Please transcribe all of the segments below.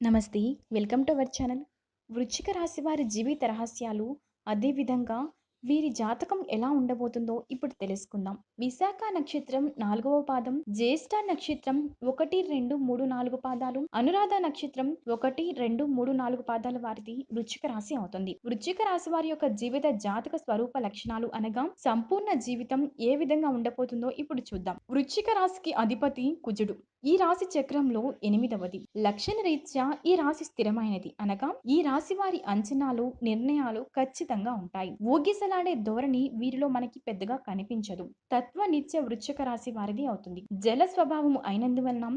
నమస్తే. Welcome to our channel. వృశ్చిక రాశి వారి జీవిత రహస్యాలు, అదేవిధంగా వీరి జాతకం ఎలా ఉండబోతుందో ఇప్పుడు తెలుసుకుందాం. విశాఖ నక్షత్రం 4వ పాదం, జ్యేష్ఠ నక్షత్రం 1, 2, 3, 4 పాదాలు, అనురాధ నక్షత్రం 1, 2, 3, 4 పాదాల వారిది వృశ్చిక రాశి అవుతుంది. వృశ్చిక రాశి వారి యొక్క జీవిత జాతక స్వరూప లక్షణాలు అనగా సంపూర్ణ జీవితం ఏ విధంగా ఉండబోతుందో ఇప్పుడు చూద్దాం. వృశ్చిక రాశికి అధిపతి కుజుడు. ఈ రాశి చక్రంలో 8వది. లక్షణ రీత్యా ఈ రాశి స్థిరమైనది అనగా ఈ రాశి వారి అంచనాలు, నిర్ణయాలు ఖచ్చితంగా ఉంటాయి. ఊగిసలాడే ధోరణి వీరిలో మనకి పెద్దగా కనిపించదు. తత్వ నిత్య వృశ్చిక రాశి వారిది అవుతుంది. జల స్వభావము అయినందువలన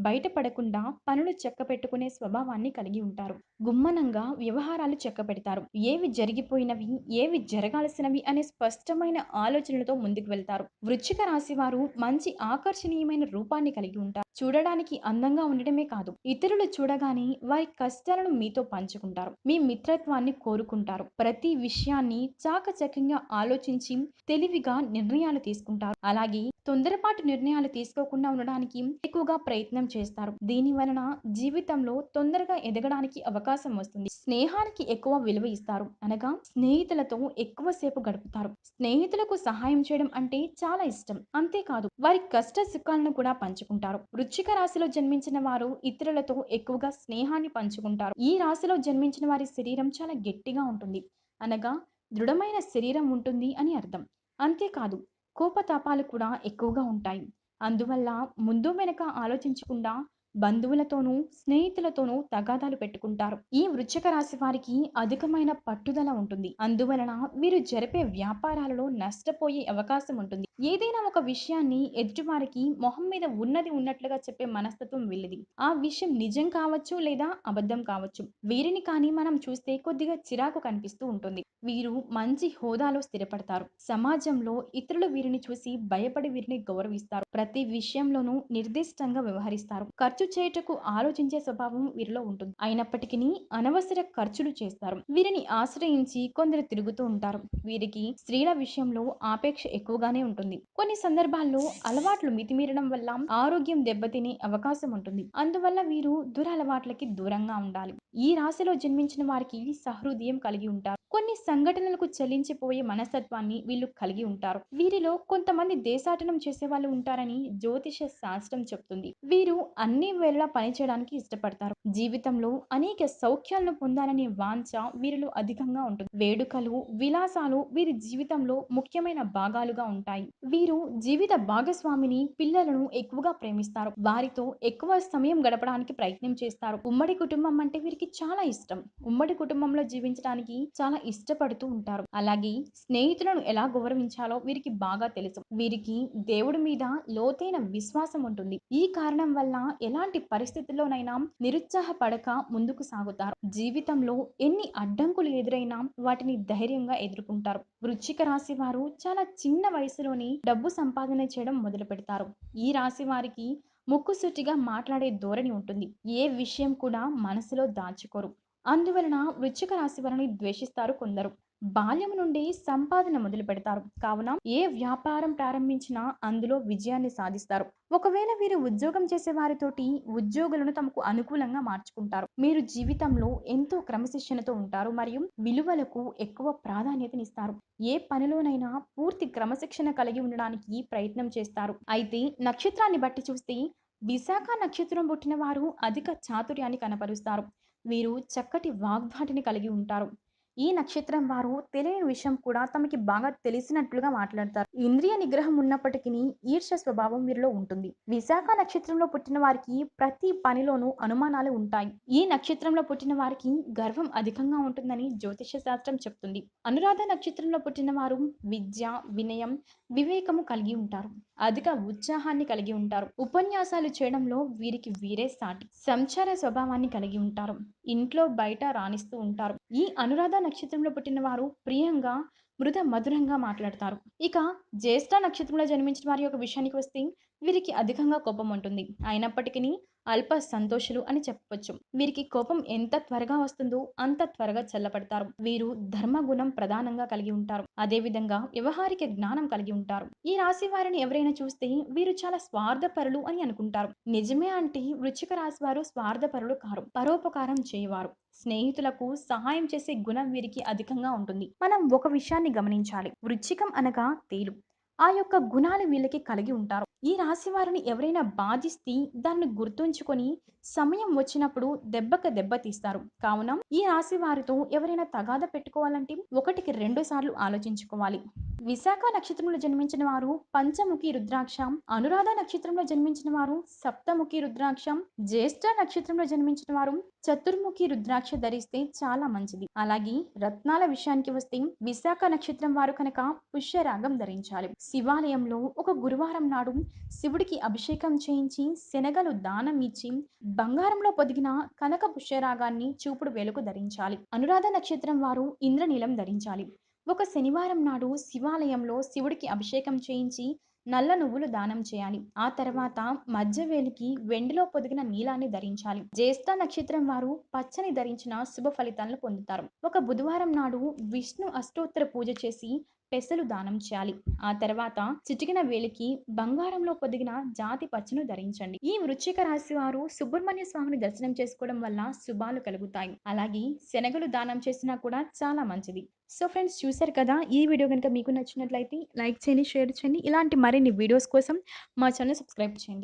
బయటపడకుండా పనులు చక్కపెట్టుకునే స్వభావాన్ని కలిగి ఉంటారు. గుమ్మనంగా వ్యవహారాలు చక్కపెడతారు. ఏవి జరిగిపోయినవి, ఏవి జరగాల్సినవి అనే స్పష్టమైన ఆలోచనలతో ముందుకు వెళ్తారు. వృశ్చిక రాశి వారు మంచి ఆకర్షణీయమైన రూపాన్ని కలిగి ఉంటారు. చూడడానికి అందంగా ఉండడమే కాదు, ఇతరులు చూడగానే వారి కష్టాలను మీతో పంచుకుంటారు. మీ మిత్రత్వాన్ని కోరుకుంటారు. ప్రతి విషయాన్ని చాకచక్యంగా ఆలోచించి తెలివిగా నిర్ణయాలు తీసుకుంటారు. అలాగే తొందరపాటు నిర్ణయాలు తీసుకోకుండా ఉండడానికి ఎక్కువగా ప్రయత్నం చేస్తారు. దీని వలన జీవితంలో తొందరగా ఎదగడానికి అవకాశం వస్తుంది. స్నేహానికి ఎక్కువ విలువ ఇస్తారు అనగా స్నేహితులతో ఎక్కువసేపు గడుపుతారు. స్నేహితులకు సహాయం చేయడం అంటే చాలా ఇష్టం. అంతేకాదు వారి కష్ట సుఖాలను కూడా పంచుకుంటారు. వృశ్చిక రాశిలో జన్మించిన వారు ఇతరులతో ఎక్కువగా స్నేహాన్ని పంచుకుంటారు. ఈ రాశిలో జన్మించిన వారి శరీరం చాలా గట్టిగా ఉంటుంది అనగా దృఢమైన శరీరం ఉంటుంది అని అర్థం. అంతేకాదు కోపతాపాలు కూడా ఎక్కువగా ఉంటాయి. అందువల్ల ముందు వెనక ఆలోచించకుండా బంధువులతోనూ, స్నేహితులతోనూ తగాదాలు పెట్టుకుంటారు. ఈ వృశ్చిక రాశి వారికి అధికమైన పట్టుదల ఉంటుంది. అందువలన వీరు జరిపే వ్యాపారాలలో నష్టపోయే అవకాశం ఉంటుంది. ఏదైనా ఒక విషయాన్ని ఎదుటివారికి మొహం మీద ఉన్నది ఉన్నట్లుగా చెప్పే మనస్తత్వం వీళ్ళది. ఆ విషయం నిజం కావచ్చు లేదా అబద్ధం కావచ్చు. వీరిని కానీ మనం చూస్తే కొద్దిగా చిరాకు కనిపిస్తూ ఉంటుంది. వీరు మంచి హోదాలో స్థిరపడతారు. సమాజంలో ఇతరులు వీరిని చూసి భయపడి వీరిని గౌరవిస్తారు. ప్రతి విషయంలోనూ నిర్దిష్టంగా వ్యవహరిస్తారు. ఖర్చు చేయుటకు ఆలోచించే స్వభావం వీరిలో ఉంటుంది. అయినప్పటికీ అనవసర ఖర్చులు చేస్తారు. వీరిని ఆశ్రయించి కొందరు తిరుగుతూ ఉంటారు. వీరికి స్త్రీల విషయంలో ఆపేక్ష ఎక్కువగానే ఉంటుంది. కొన్ని సందర్భాల్లో అలవాట్లు మితిమీరడం వల్ల ఆరోగ్యం దెబ్బతినే అవకాశం ఉంటుంది. అందువల్ల వీరు దురలవాట్లకి దూరంగా ఉండాలి. ఈ రాశిలో జన్మించిన వారికి సహృదయం కలిగి ఉంటారు. కొన్ని సంఘటనలకు చెల్లించిపోయే మనస్తత్వాన్ని వీళ్ళు కలిగి ఉంటారు. వీరిలో కొంతమంది దేశాటనం చేసే వాళ్ళు ఉంటారని జ్యోతిష శాస్త్రం చెప్తుంది. వీరు అన్ని వేళలా పనిచేయడానికి ఇష్టపడతారు. జీవితంలో అనేక సౌఖ్యాలను పొందాలనే వాంఛ వీరిలో అధికంగా ఉంటుంది. వేడుకలు, విలాసాలు వీరి జీవితంలో ముఖ్యమైన భాగాలుగా ఉంటాయి. వీరు జీవిత భాగస్వామిని, పిల్లలను ఎక్కువగా ప్రేమిస్తారు. వారితో ఎక్కువ సమయం గడపడానికి ప్రయత్నం చేస్తారు. ఉమ్మడి కుటుంబం అంటే వీరికి చాలా ఇష్టం. ఉమ్మడి కుటుంబంలో జీవించడానికి చాలా ఇష్టపడుతూ ఉంటారు. అలాగే స్నేహితులను ఎలా గౌరవించాలో వీరికి బాగా తెలుసు. వీరికి దేవుడి మీద లోతైన విశ్వాసం ఉంటుంది. ఈ కారణం వల్ల ఎలాంటి పరిస్థితుల్లోనైనా నిరుత్సాహపడక ముందుకు సాగుతారు. జీవితంలో ఎన్ని అడ్డంకులు ఎదురైనా వాటిని ధైర్యంగా ఎదుర్కొంటారు. వృశ్చిక రాశి వారు చాలా చిన్న వయసులోనే డబ్బు సంపాదన చేయడం మొదలు పెడతారు. ఈ రాశి వారికి ముక్కుసూటిగా మాట్లాడే ధోరణి ఉంటుంది. ఏ విషయం కూడా మనసులో దాచుకోరు. అందువలన వృశ్చిక రాశి వారిని ద్వేషిస్తారు కొందరు. బాల్యం నుండి సంపాదన మొదలు పెడతారు. కావున ఏ వ్యాపారం ప్రారంభించినా అందులో విజయాన్ని సాధిస్తారు. ఒకవేళ వీరు ఉద్యోగం చేసే వారితోటి ఉద్యోగులను తమకు అనుకూలంగా మార్చుకుంటారు. మీరు జీవితంలో ఎంతో క్రమశిక్షణతో ఉంటారు మరియు విలువలకు ఎక్కువ ప్రాధాన్యతనిస్తారు. ఏ పనిలోనైనా పూర్తి క్రమశిక్షణ కలిగి ఉండడానికి ప్రయత్నం చేస్తారు. అయితే నక్షత్రాన్ని బట్టి చూస్తే విశాఖ నక్షత్రం పుట్టిన వారు అధిక చాతుర్యాన్ని కనపరుస్తారు. వీరు చక్కటి వాగ్ధాటిని కలిగి ఉంటారు. ఈ నక్షత్రం వారు తెలియని విషయం కూడా తమకి బాగా తెలిసినట్లుగా మాట్లాడతారు. ఇంద్రియ నిగ్రహం ఉన్నప్పటికీ ఈర్ష్య స్వభావం వీరిలో ఉంటుంది. విశాఖ నక్షత్రంలో పుట్టిన వారికి ప్రతి పనిలోనూ అనుమానాలు ఉంటాయి. ఈ నక్షత్రంలో పుట్టిన వారికి గర్వం అధికంగా ఉంటుందని జ్యోతిష శాస్త్రం చెప్తుంది. అనురాధ నక్షత్రంలో పుట్టిన వారు విద్య, వినయం, వివేకము కలిగి ఉంటారు. అధిక ఉత్సాహాన్ని కలిగి ఉంటారు. ఉపన్యాసాలు చేయడంలో వీరికి వీరే సాటి. సంచార స్వభావాన్ని కలిగి ఉంటారు. ఇంట్లో బయట రాణిస్తూ ఉంటారు. ఈ అనురాధ నక్షత్రంలో పుట్టిన వారు ప్రియంగా మృద మధురంగా మాట్లాడతారు. ఇక జ్యేష్ఠ నక్షత్రంలో జన్మించిన వారి యొక్క విషయానికి వస్తే వీరికి అధికంగా కోపం ఉంటుంది. అయినప్పటికిని అల్ప సంతోషులు అని చెప్పొచ్చు. వీరికి కోపం ఎంత త్వరగా వస్తుందో అంత త్వరగా చల్లబడతారు. వీరు ధర్మగుణం ప్రధానంగా కలిగి ఉంటారు. అదేవిధంగా వ్యవహారిక జ్ఞానం కలిగి ఉంటారు. ఈ రాశి వారిని ఎవరైనా చూస్తే వీరు చాలా స్వార్థపరులు అని అనుకుంటారు. నిజమే అంటే వృశ్చిక రాశి వారు స్వార్థపరులు కారు. పరోపకారం చేయవారు. స్నేహితులకు సహాయం చేసే గుణం వీరికి అధికంగా ఉంటుంది. మనం ఒక విషయాన్ని గమనించాలి. వృశ్చికం అనగా తేలు. ఆ యొక్క గుణాలు వీళ్ళకి కలిగి ఉంటారు. ఈ రాశి వారిని ఎవరైనా బాధిస్తే దాన్ని గుర్తుంచుకొని సమయం వచ్చినప్పుడు దెబ్బకి దెబ్బ తీస్తారు. కావున ఈ రాశి వారితో ఎవరైనా తగాదా పెట్టుకోవాలంటే ఒకటికి 2 సార్లు ఆలోచించుకోవాలి. విశాఖ నక్షత్రంలో జన్మించిన వారు పంచముఖి రుద్రాక్ష, అనురాధ నక్షత్రంలో జన్మించిన వారు సప్తముఖి రుద్రాక్ష, జ్యేష్ఠ నక్షత్రంలో జన్మించిన వారు చతుర్ముఖి రుద్రాక్ష ధరిస్తే చాలా మంచిది. అలాగే రత్నాల విషయానికి వస్తే విశాఖ నక్షత్రం వారు కనుక పుష్యరాగం ధరించాలి. శివాలయంలో ఒక గురువారం నాడు శివుడికి అభిషేకం చేయించి శనగలు దానం ఇచ్చి బంగారంలో పొదిగిన కనక పుష్యరాగాన్ని చూపుడు వేలుకు ధరించాలి. అనురాధ నక్షత్రం వారు ఇంద్రనీలం ధరించాలి. ఒక శనివారం నాడు శివాలయంలో శివుడికి అభిషేకం చేయించి నల్ల నువ్వులు దానం చేయాలి. ఆ తర్వాత మధ్యవేలికి వెండిలో పొదిగిన నీలాన్ని ధరించాలి. జ్యేష్ఠ నక్షత్రం వారు పచ్చని ధరించిన శుభ ఫలితాలను పొందుతారు. ఒక బుధవారం నాడు విష్ణు అష్టోత్తర పూజ చేసి పెసలు దానం చేయాలి. ఆ తర్వాత చిటికిన వేలికి బంగారంలో పొదిగిన జాతి పచ్చను ధరించండి. ఈ వృశ్చిక రాశి వారు సుబ్రహ్మణ్య స్వామిని దర్శనం చేసుకోవడం వల్ల శుభాలు కలుగుతాయి. అలాగే శనగలు దానం చేసినా కూడా చాలా మంచిది. సో ఫ్రెండ్స్, చూశారు కదా! ఈ వీడియో గనుక మీకు నచ్చినట్లయితే లైక్ చేయండి, షేర్ చేయండి. ఇలాంటి మరిన్ని వీడియోస్ కోసం మా ఛానల్ సబ్స్క్రైబ్ చేయండి.